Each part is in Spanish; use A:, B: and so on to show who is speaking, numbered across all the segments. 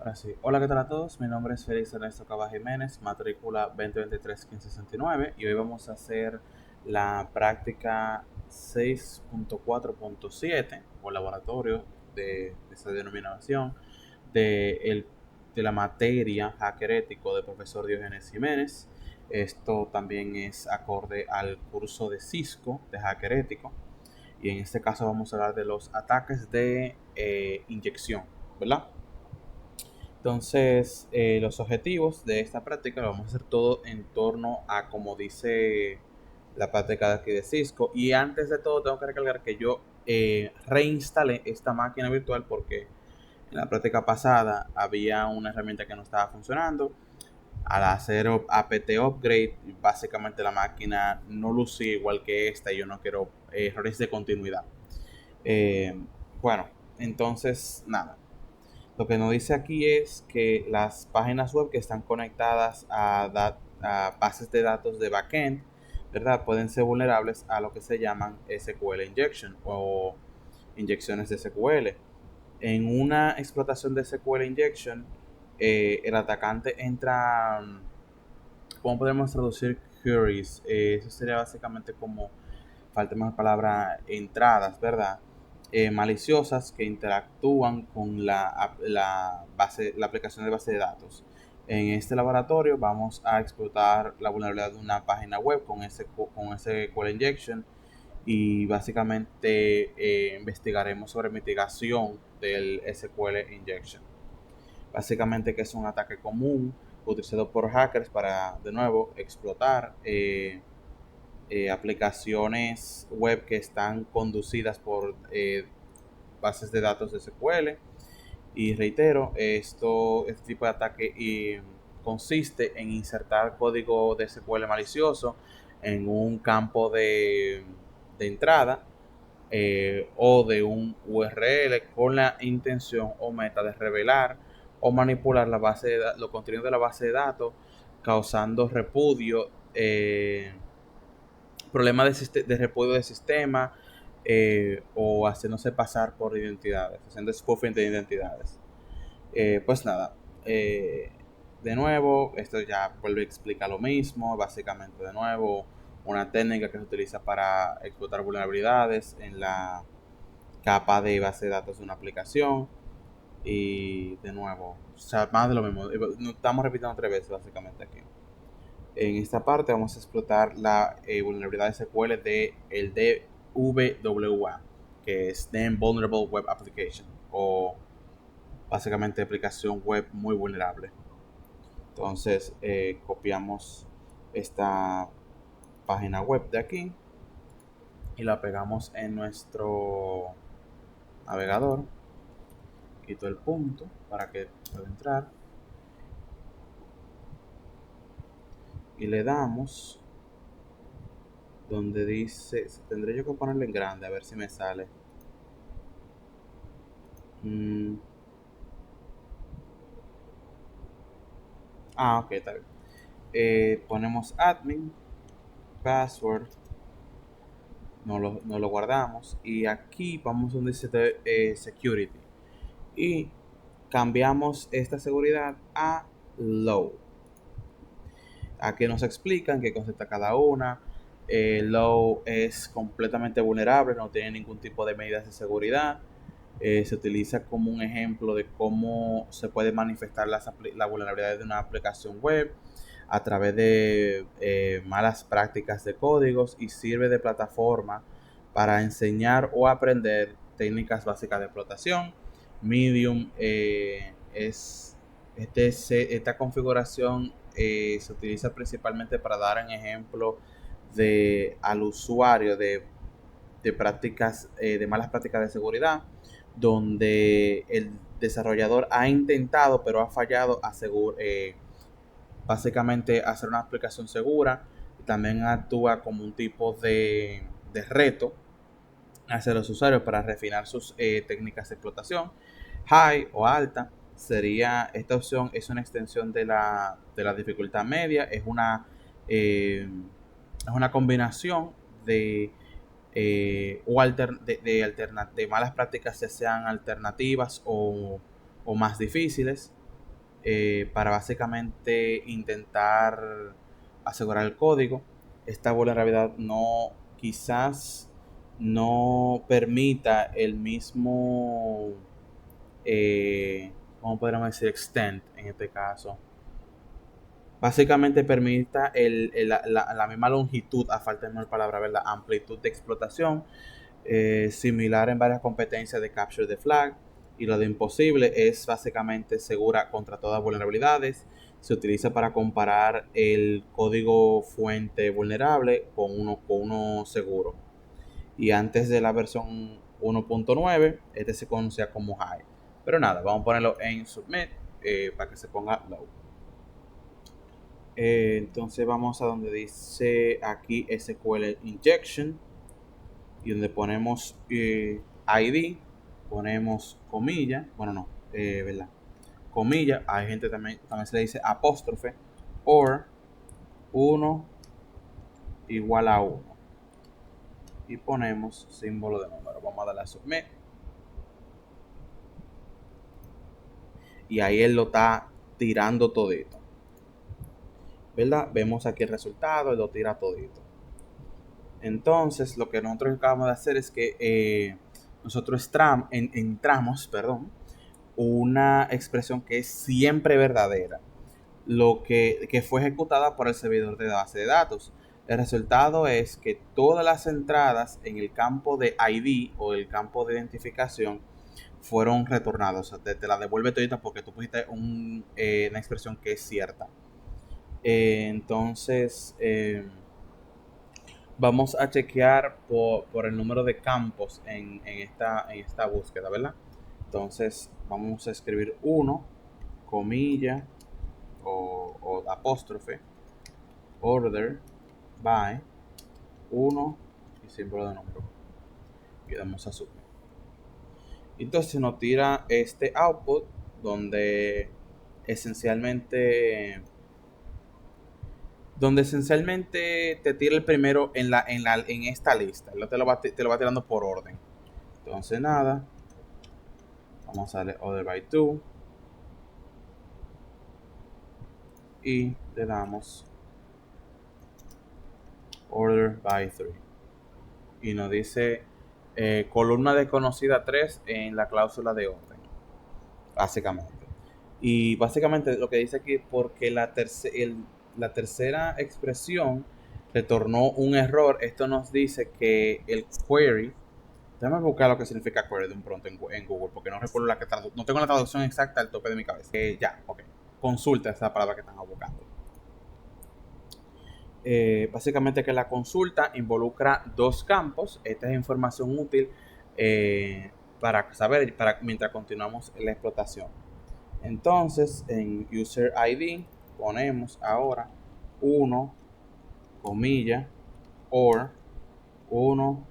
A: Ahora sí. Hola, ¿qué tal a todos? Mi nombre es Félix Ernesto Cava Jiménez, matrícula 2023-1569 y hoy vamos a hacer la práctica 6.4.7 o laboratorio de esa denominación de la materia Hacker Ético del profesor Diógenes Jiménez. Esto también es acorde al curso de Cisco de Hacker Ético y en este caso vamos a hablar de los ataques de inyección, ¿verdad? Entonces, los objetivos de esta práctica lo vamos a hacer todo en torno a como dice la práctica de aquí de Cisco. Y antes de todo, tengo que recalcar que yo reinstalé esta máquina virtual porque en la práctica pasada había una herramienta que no estaba funcionando. Al hacer apt upgrade, básicamente la máquina no lucía igual que esta y yo no quiero errores de continuidad. Eh, bueno, entonces, nada. Lo que nos dice aquí es que las páginas web que están conectadas a bases de datos de backend, ¿verdad? Pueden ser vulnerables a lo que se llaman SQL injection o inyecciones de SQL. En una explotación de SQL injection, el atacante entra, ¿cómo podemos traducir queries? Eso sería básicamente como, falta más palabra, entradas, ¿verdad? Maliciosas que interactúan con la aplicación de base de datos. En este laboratorio vamos a explotar la vulnerabilidad de una página web con ese SQL injection y básicamente investigaremos sobre mitigación del SQL injection. Básicamente que es un ataque común utilizado por hackers para, de nuevo, explotar aplicaciones web que están conducidas por bases de datos de SQL. Y reitero, este tipo de ataque consiste en insertar código de SQL malicioso en un campo de entrada o de un URL con la intención o meta de revelar o manipular los contenidos de la base de datos, causando repudio, problemas de repudio de sistema o haciéndose pasar por identidades, haciendo spoofing de identidades. Pues nada, eh, de nuevo, esto ya vuelve a explicar lo mismo, básicamente de nuevo, una técnica que se utiliza para explotar vulnerabilidades en la capa de base de datos de una aplicación. Y de nuevo, o sea, más de lo mismo, estamos repitiendo 3 veces básicamente aquí. En esta parte vamos a explotar la vulnerabilidad de SQL de el DWA, que es Then Vulnerable Web Application, o básicamente aplicación web muy vulnerable. Entonces copiamos esta página web de aquí y la pegamos en nuestro navegador. Quito el punto para que pueda entrar y le damos donde dice, tendré yo que ponerlo en grande a ver si me sale. Mm, ok, está bien. Ponemos admin, password, no lo guardamos y aquí vamos donde dice security y cambiamos esta seguridad a low. Aquí nos explican qué concepta cada una. Low es completamente vulnerable, no tiene ningún tipo de medidas de seguridad. Se utiliza como un ejemplo de cómo se puede manifestar la vulnerabilidad de una aplicación web a través de malas prácticas de códigos y sirve de plataforma para enseñar o aprender técnicas básicas de explotación. Medium esta configuración se utiliza principalmente para dar un ejemplo al usuario de prácticas, de malas prácticas de seguridad, donde el desarrollador ha intentado pero ha fallado básicamente hacer una aplicación segura. También actúa como un tipo de reto hacia los usuarios para refinar sus técnicas de explotación. High o alta sería, esta opción es una extensión de la dificultad media, es una combinación de malas prácticas, ya sean alternativas o más difíciles. para básicamente intentar asegurar el código. Esta vulnerabilidad quizás no permita el mismo, ¿cómo podríamos decir? Extent en este caso. Básicamente permita la misma longitud, a falta de mejor palabra, ¿verdad? Amplitud de explotación, similar en varias competencias de Capture the Flag. Y lo de imposible es básicamente segura contra todas vulnerabilidades. Se utiliza para comparar el código fuente vulnerable con uno seguro. Y antes de la versión 1.9, este se conocía como High. Pero nada, vamos a ponerlo en Submit para que se ponga Low. Entonces vamos a donde dice aquí SQL Injection y donde ponemos ID, ponemos comilla, bueno no, ¿verdad? Comilla, hay gente también se le dice apóstrofe, or 1 igual a 1 y ponemos símbolo de número. Vamos a darle a Submit y ahí él lo está tirando todito, ¿verdad? Vemos aquí el resultado, él lo tira todito. Entonces, lo que nosotros acabamos de hacer es que nosotros entramos, una expresión que es siempre verdadera, lo que fue ejecutada por el servidor de base de datos. El resultado es que todas las entradas en el campo de ID o el campo de identificación fueron retornadas. O sea, te la devuelve todita porque tú pusiste una expresión que es cierta. Entonces, vamos a chequear por el número de campos en esta búsqueda, ¿verdad? Entonces vamos a escribir 1, comilla o apóstrofe, order by 1 y símbolo de número. Y damos a subir. Entonces nos tira este output donde esencialmente te tira el primero en esta lista. Te lo va tirando por orden. Entonces nada, vamos a darle order by 2 y le damos order by 3 y nos dice columna desconocida 3 en la cláusula de orden, básicamente. Y básicamente lo que dice aquí, porque la tercera expresión retornó un error, esto nos dice que el query, déjame buscar lo que significa query de un pronto en Google, porque no recuerdo no tengo la traducción exacta al tope de mi cabeza. Ya, ok. Consulta esa palabra que están buscando. Básicamente que la consulta involucra dos campos. Esta es información útil para saber mientras continuamos la explotación. Entonces en user ID ponemos ahora 1, comilla, or 1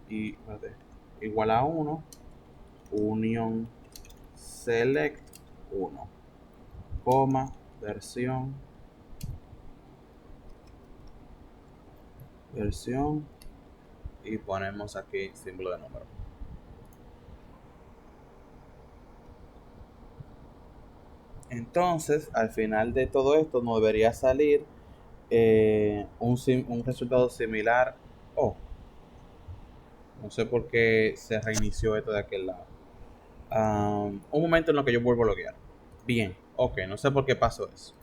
A: y igual a 1, unión select 1, coma, versión y ponemos aquí símbolo de número. Entonces, al final de todo esto nos debería salir un resultado similar. No sé por qué se reinició esto de aquel lado. Un momento en lo que yo vuelvo a loguear. Bien, ok, no sé por qué pasó eso.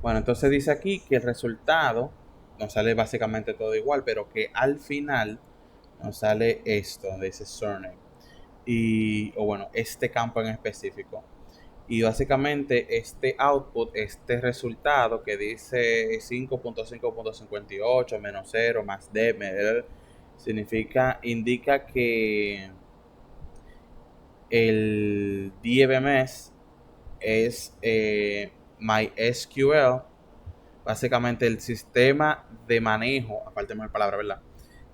A: Bueno, entonces dice aquí que el resultado nos sale básicamente todo igual, pero que al final nos sale esto, donde dice surname. O bueno, este campo en específico. Y básicamente este output, este resultado que dice 5.5.58 menos 0 más d, indica que el DBMS es MySQL, básicamente el sistema de manejo, aparte de la palabra, ¿verdad?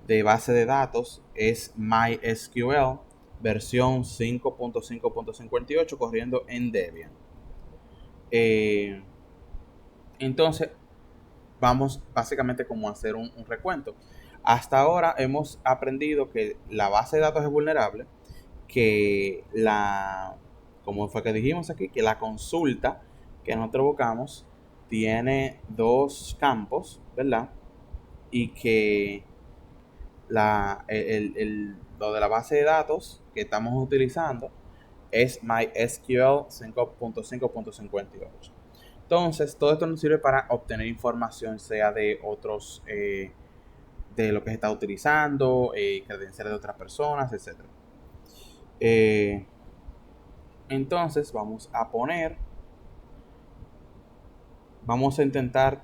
A: De base de datos es MySQL versión 5.5.58 corriendo en Debian. Entonces vamos básicamente como a hacer un recuento. Hasta ahora hemos aprendido que la base de datos es vulnerable, que como fue que dijimos aquí, que la consulta que nosotros buscamos tiene dos campos, ¿verdad? Y que lo de la base de datos que estamos utilizando es MySQL 5.5.58. Entonces, todo esto nos sirve para obtener información, sea de otros, de lo que se está utilizando, credenciales de otras personas, etc. Entonces, vamos a intentar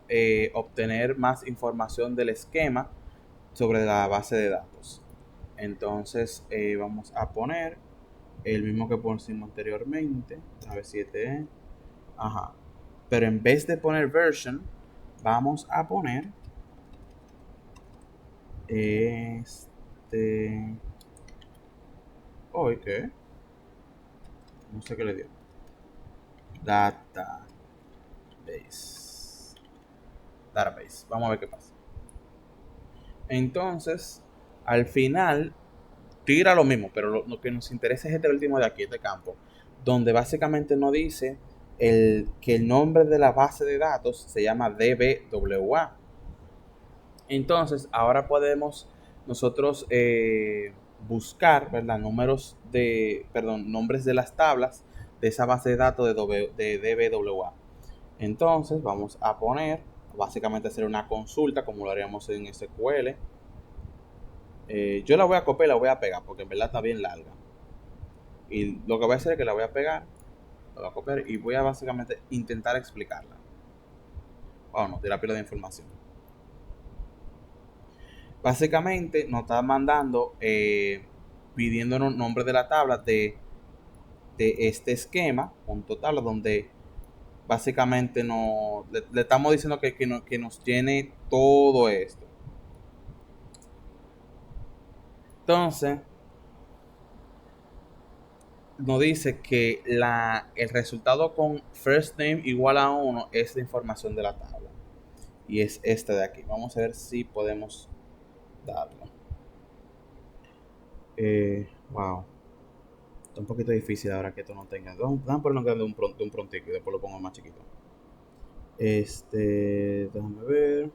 A: obtener más información del esquema sobre la base de datos. Entonces, vamos a poner el mismo que pusimos anteriormente, a ver si este es. Ajá. Pero en vez de poner version, vamos a poner este. ¿Qué? No sé qué le dio. Database. Database. Vamos a ver qué pasa. Entonces, al final, tira lo mismo, pero lo que nos interesa es este último de aquí, este campo, donde básicamente nos dice que el nombre de la base de datos se llama DBWA. Entonces, ahora podemos nosotros buscar, ¿verdad? Nombres de las tablas de esa base de datos de DBWA. Entonces, vamos a poner, básicamente hacer una consulta como lo haríamos en SQL. Yo la voy a copiar y la voy a pegar porque en verdad está bien larga. Y lo que voy a hacer es que la voy a pegar, la voy a copiar y voy a básicamente intentar explicarla. Bueno, de la pila de información. Básicamente nos está mandando, pidiéndonos nombre de la tabla de este esquema, punto tabla, donde básicamente le estamos diciendo que nos tiene todo esto. Entonces, nos dice que el resultado con first name igual a 1 es la información de la tabla. Y es esta de aquí. Vamos a ver si podemos darlo. Wow. Está un poquito difícil ahora que esto no tenga. Vamos a ponerlo de un prontico y después lo pongo más chiquito. Déjame ver.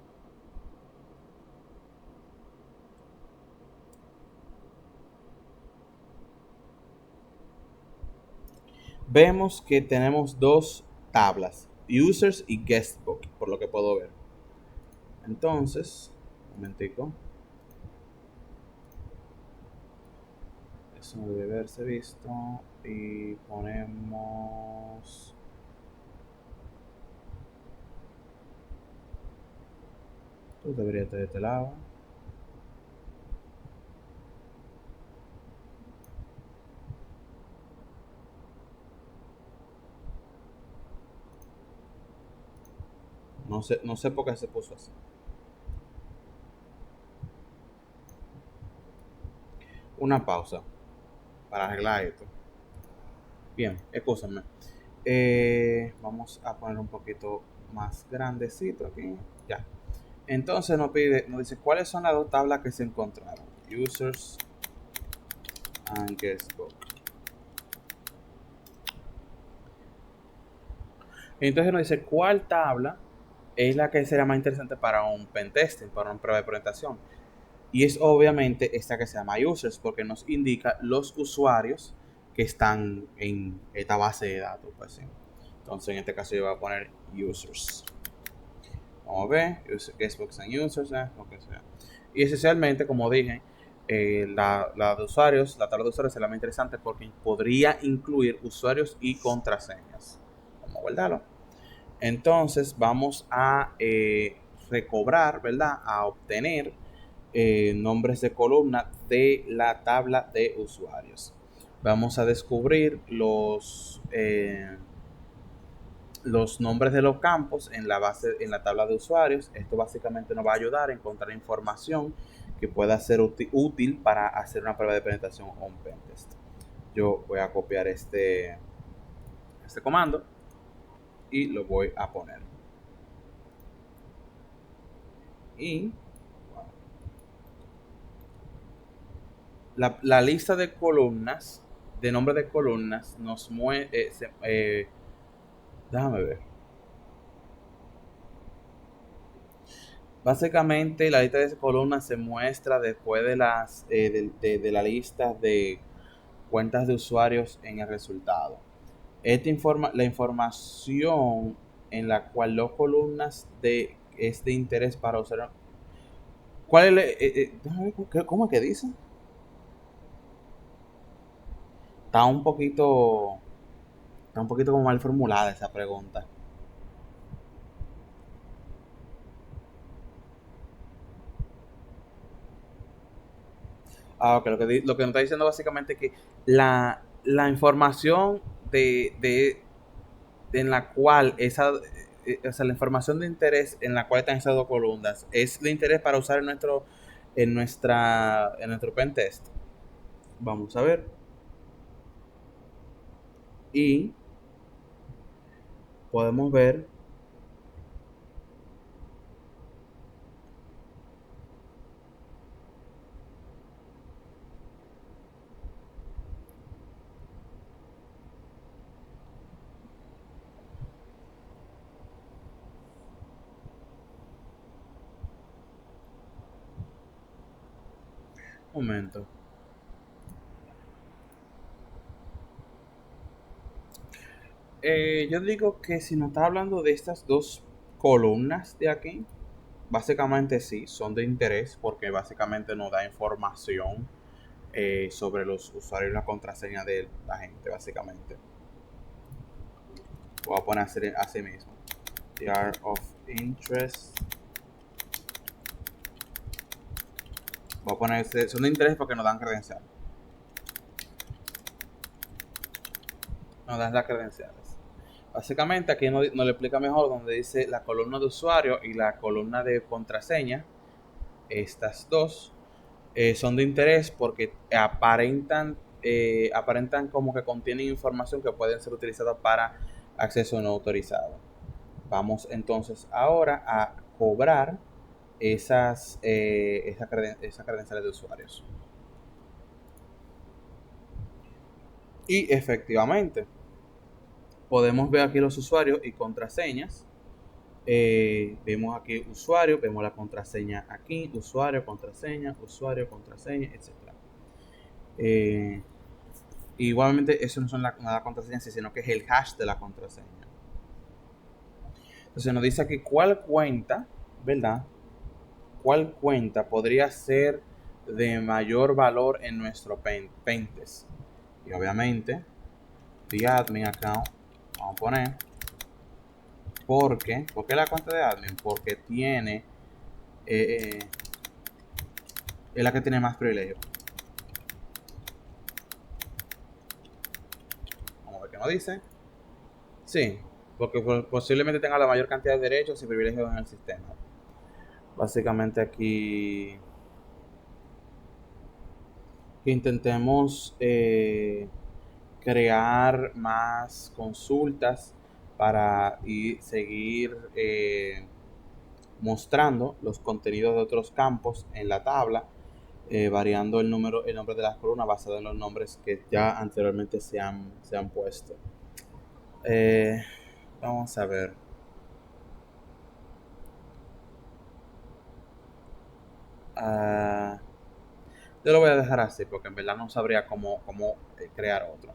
A: Vemos que tenemos dos tablas, users y guestbook, por lo que puedo ver. Entonces, un momentico. Eso no debe haberse visto. Y ponemos. Tú deberías estar de este lado. No sé por qué se puso así. Una pausa para arreglar esto. Bien, escúchame. Vamos a poner un poquito más grandecito aquí. Ya. Entonces nos dice cuáles son las dos tablas que se encontraron. Users and guestbook. Entonces nos dice cuál tabla es la que será más interesante para un pentesting, para una prueba de presentación. Y es obviamente esta que se llama users, porque nos indica los usuarios que están en esta base de datos. Pues, sí. Entonces en este caso yo voy a poner users. Vamos a ver, guestbooks and users, lo que sea. Y esencialmente, como dije, la de usuarios, la tabla de usuarios es la más interesante porque podría incluir usuarios y contraseñas. Vamos a guardarlo. Entonces vamos a recobrar, ¿verdad? A obtener nombres de columna de la tabla de usuarios. Vamos a descubrir los nombres de los campos en la tabla de usuarios. Esto básicamente nos va a ayudar a encontrar información que pueda ser útil para hacer una prueba de penetración o un pentest. Yo voy a copiar este comando y lo voy a poner. Y la lista de columnas de nombre de columnas nos muestra, déjame ver. Básicamente la lista de columnas se muestra después de de la lista de cuentas de usuarios en el resultado. La información en la cual dos columnas es de interés para usar. ¿Cuál es ¿Cómo es que dice? Está un poquito, está un poquito como mal formulada esa pregunta. Ok, lo que nos está diciendo básicamente es que la información en la cual o sea, la información de interés en la cual están esas dos columnas es de interés para usar en nuestro pentest. Vamos a ver. Y podemos ver, un momento. Yo digo que si nos está hablando de estas dos columnas de aquí, básicamente sí, son de interés porque básicamente nos da información sobre los usuarios y la contraseña de la gente, básicamente. Voy a poner así mismo. They are of interest. Voy a poner, son de interés porque nos dan credencial. Nos dan las credenciales. Básicamente aquí nos lo explica mejor donde dice la columna de usuario y la columna de contraseña. Estas dos son de interés porque aparentan como que contienen información que pueden ser utilizadas para acceso no autorizado. Vamos entonces ahora a cobrar esas credenciales de usuarios. Y efectivamente, podemos ver aquí los usuarios y contraseñas. Vemos aquí usuario, vemos la contraseña aquí, usuario, contraseña, etc. Eh, Igualmente, eso no son la contraseña, sino que es el hash de la contraseña. Entonces nos dice aquí cuál cuenta, ¿verdad? ¿Cuál cuenta podría ser de mayor valor en nuestro pentest? Y obviamente, the admin account, vamos a poner, ¿por qué? ¿Por qué la cuenta de admin? Porque es la que tiene más privilegios. Vamos a ver qué nos dice. Sí, porque posiblemente tenga la mayor cantidad de derechos y privilegios en el sistema. Básicamente aquí intentemos crear más consultas para seguir mostrando los contenidos de otros campos en la tabla, variando el nombre de las columnas basado en los nombres que ya anteriormente se han puesto. Eh, Vamos a ver. Uh, yo lo voy a dejar así porque en verdad no sabría cómo crear otro.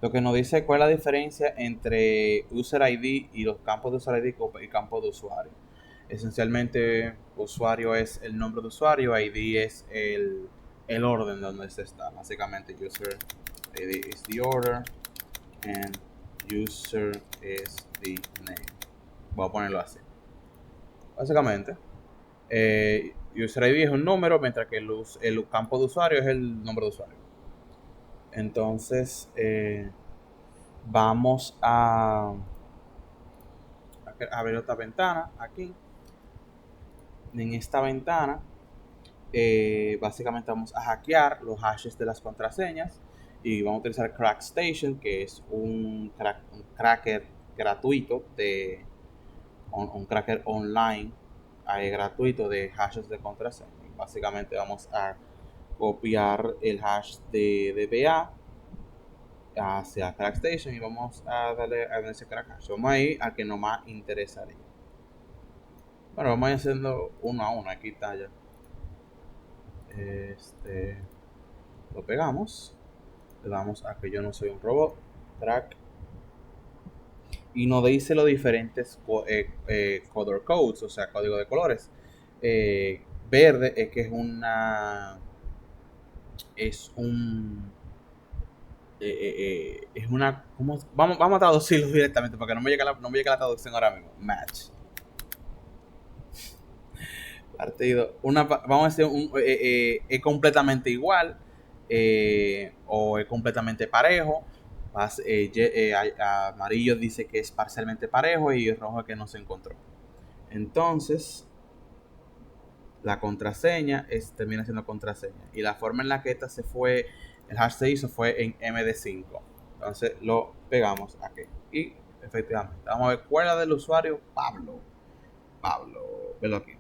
A: Lo que nos dice cuál es la diferencia entre user ID y los campos de user ID y campos de usuario. Esencialmente, usuario es el nombre de usuario, ID es el orden donde se está. Básicamente, user ID is the order and user is the name. Voy a ponerlo así. Básicamente, user ID es un número, mientras que el campo de usuario es el nombre de usuario. Entonces, vamos a abrir otra ventana aquí. En esta ventana, básicamente vamos a hackear los hashes de las contraseñas y vamos a utilizar CrackStation, que es un cracker gratuito un cracker online gratuito de hashes de contraseña. Básicamente vamos a copiar el hash de BA hacia CrackStation y vamos a darle a ese crack hash. Vamos a ir a que no más interesaría. Bueno, vamos a ir haciendo uno a uno. Aquí está ya. Lo pegamos. Le damos a que yo no soy un robot. Crack. Y nos dice los diferentes color codes, o sea, código de colores. Verde es que es una, ¿cómo? Vamos a traducirlo directamente porque no me llega la traducción ahora mismo. Match. Partido. Vamos a decir, es completamente igual o es completamente parejo. Amarillo dice que es parcialmente parejo y rojo que no se encontró. Entonces, la contraseña termina siendo contraseña. Y la forma en la que el hash se hizo fue en MD5. Entonces lo pegamos aquí. Y efectivamente, vamos a ver cuál es la del usuario. Pablo, velo aquí.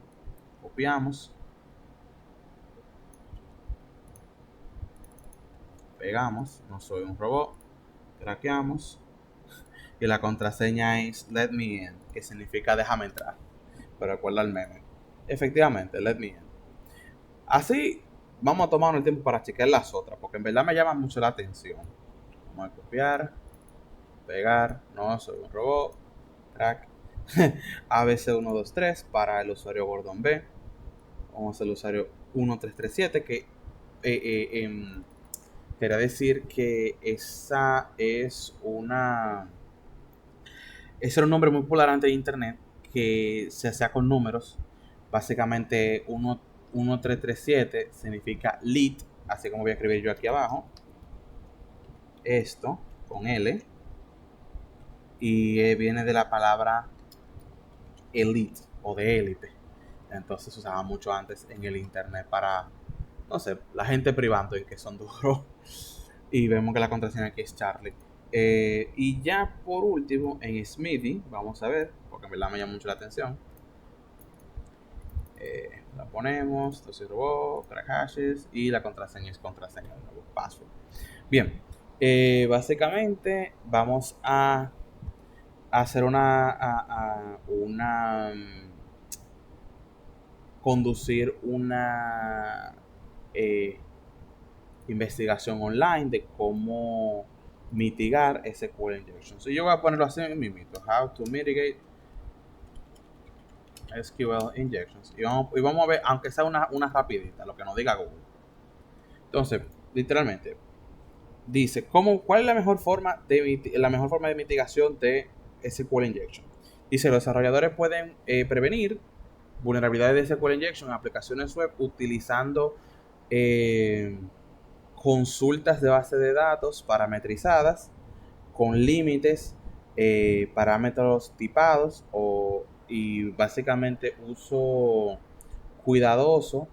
A: Copiamos. Pegamos. No soy un robot. Craqueamos. Y la contraseña es let me in, que significa déjame entrar. Pero recuerda el meme. Efectivamente, let me in. Así vamos a tomar el tiempo para chequear las otras, porque en verdad me llama mucho la atención. Vamos a copiar, pegar, no soy un robot, crack, ABC123 para el usuario Gordon B. Vamos a hacer el usuario 1337, que quería decir que ese era un nombre muy popular antes de internet, que se hacía con números. Básicamente 1337 significa lead, así como voy a escribir yo aquí abajo. Esto con L. Y viene de la palabra elite o de élite. Entonces se usaba mucho antes en el internet para, no sé, la gente privando y que son duros. Y vemos que la contraseña aquí es Charlie. Y ya por último, en Smithy, vamos a ver, porque en verdad me llama mucho la atención. La ponemos, entonces robot, crack hashes y la contraseña es contraseña de nuevo, password. Bien, básicamente vamos a hacer conducir una investigación online de cómo mitigar SQL injection. So, yo voy a ponerlo así en mi mito, how to mitigate SQL injections. Y vamos a ver, aunque sea una rapidita, lo que nos diga Google. Entonces, literalmente, dice, ¿cuál es la mejor forma de mitigación de SQL injection? Dice, los desarrolladores pueden prevenir vulnerabilidades de SQL injection en aplicaciones web utilizando consultas de base de datos parametrizadas con límites, parámetros tipados y básicamente uso cuidadoso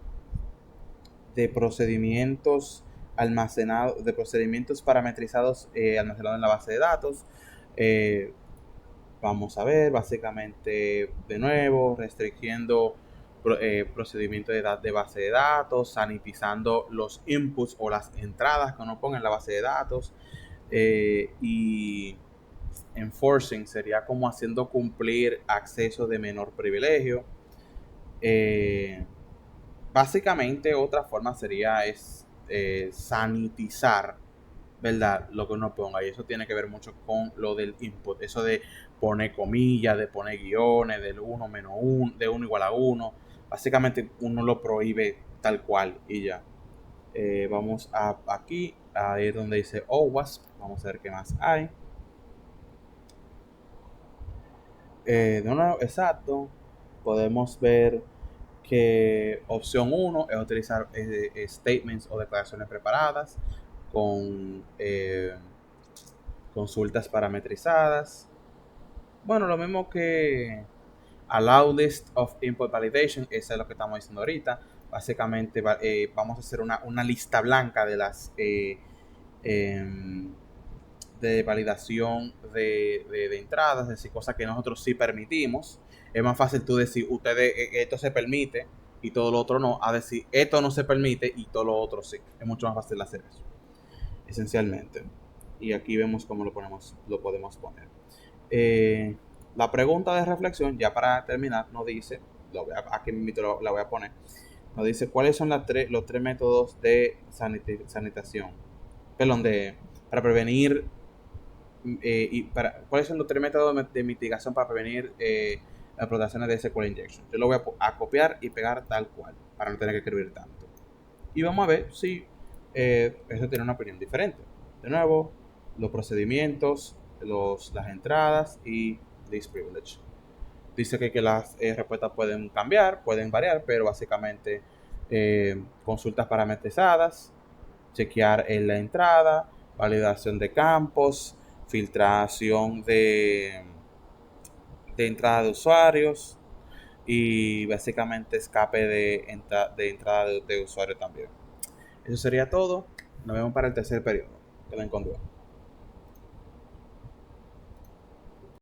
A: de procedimientos parametrizados almacenados en la base de datos. Vamos a ver, básicamente, de nuevo, restringiendo procedimientos de base de datos, sanitizando los inputs o las entradas que uno ponga en la base de datos, y enforcing sería como haciendo cumplir acceso de menor privilegio. Básicamente otra forma sería sanitizar, ¿verdad? Lo que uno ponga, y eso tiene que ver mucho con lo del input, eso de poner comillas, de poner guiones, del 1 menos 1, de 1 igual a 1. Básicamente uno lo prohíbe tal cual y ya. Vamos aquí, a ir donde dice OWASP, vamos a ver qué más hay. De nuevo, exacto, podemos ver que opción 1 es utilizar statements o declaraciones preparadas con consultas parametrizadas. Bueno, lo mismo que allow list of input validation, eso es lo que estamos diciendo ahorita. Básicamente vamos a hacer una lista blanca de las de validación de entradas, es decir, cosas que nosotros sí permitimos. Es más fácil tú decir, esto se permite, y todo lo otro no, a decir esto no se permite y todo lo otro sí. Es mucho más fácil hacer eso, esencialmente. Y aquí vemos cómo lo podemos poner. La pregunta de reflexión, ya para terminar, nos dice, aquí mismo la voy a poner, nos dice cuáles son los tres métodos de sanitación, perdón, para prevenir, cuáles son los tres métodos de mitigación para prevenir las explotaciones de SQL injection. Yo lo voy a copiar y pegar tal cual, para no tener que escribir tanto. Y vamos a ver si eso tiene una opinión diferente. De nuevo, los procedimientos, las entradas y least privilege. Dice que las respuestas pueden cambiar, pueden variar, pero básicamente consultas parametrizadas, chequear en la entrada, validación de campos, filtración de entrada de usuarios y básicamente escape de entrada de usuario también. Eso sería todo. Nos vemos para el tercer periodo. Queden con Dios.